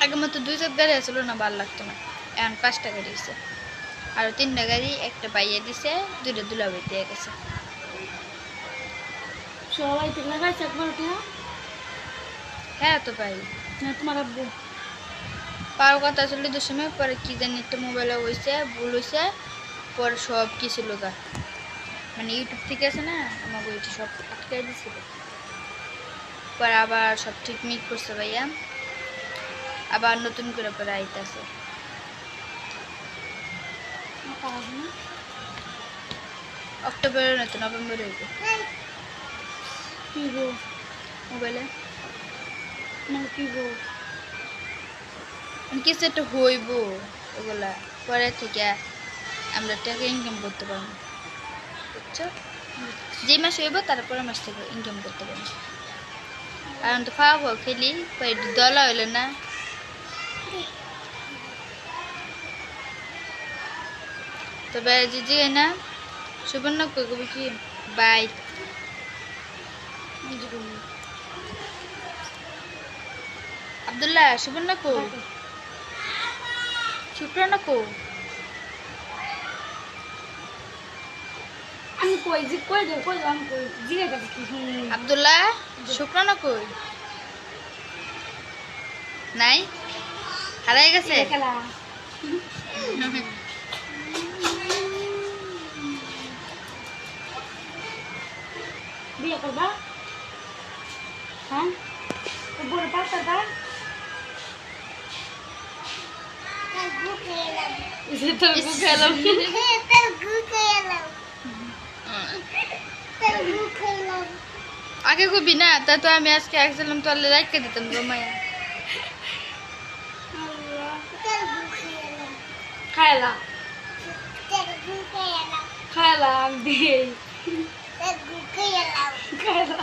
আগের মতো 2 গাড়ি আসলো না, ভালো লাগতো না। এখন 5টা গাড়ি দিছে, আর 3টা গাড়ি, একটা পাইয়ে দিছে, 2টা দুলাভাই দিয়ে গেছে। সবাই তো লাগাইছে একবার ওটা। হ্যাঁ তো পাই না তোমার আব্বু পাওয়ার কথা ছিল 2 সময়, পরে কি জানি একটা মোবাইলে হয়েছে, ভুল হয়েছে, পরে সব কিছু লোকা মানে ইউটিউব থেকে আছে না, আমাকে ওইটি সব আটকাই দিছিল। পরে আবার সব ঠিক মিট করছে ভাইয়া, আবার নতুন করে পরে আইতাছে। অক্টোবরে নয়তো নভেম্বরে হইব কি গো মোবাইলে, মানে কি গো কিছু একটা হইব। ওগুলা পরে থেকে আমরা টাকা ইনকাম করতে পারবো, বুঝছো? যে মাস হইব তারপরে মাস থেকে ইনকাম করতে পারবো। আর আমি তো খাওয়াবো খেলি, পরে দলা হইলো না। তবে যে না সুবর্ণ কবি কি বাই আব্দুল্লাহ, সুবর্ণ কো, শুক্রানা কো, আমি কই যে কই দে কই আমি কই জিগে গেছে কি আব্দুল্লাহ শুক্রানা কই নাই, হারাই গেছে। খেলা বিয়ে করবা হ্যাঁ বড় পাতাটা আগে কবি না, তা তো আমি আজকে একসালাম তোলে রাখতে দিতাম রমায়া। খাইলা খাইলা আমি দিই খাইলা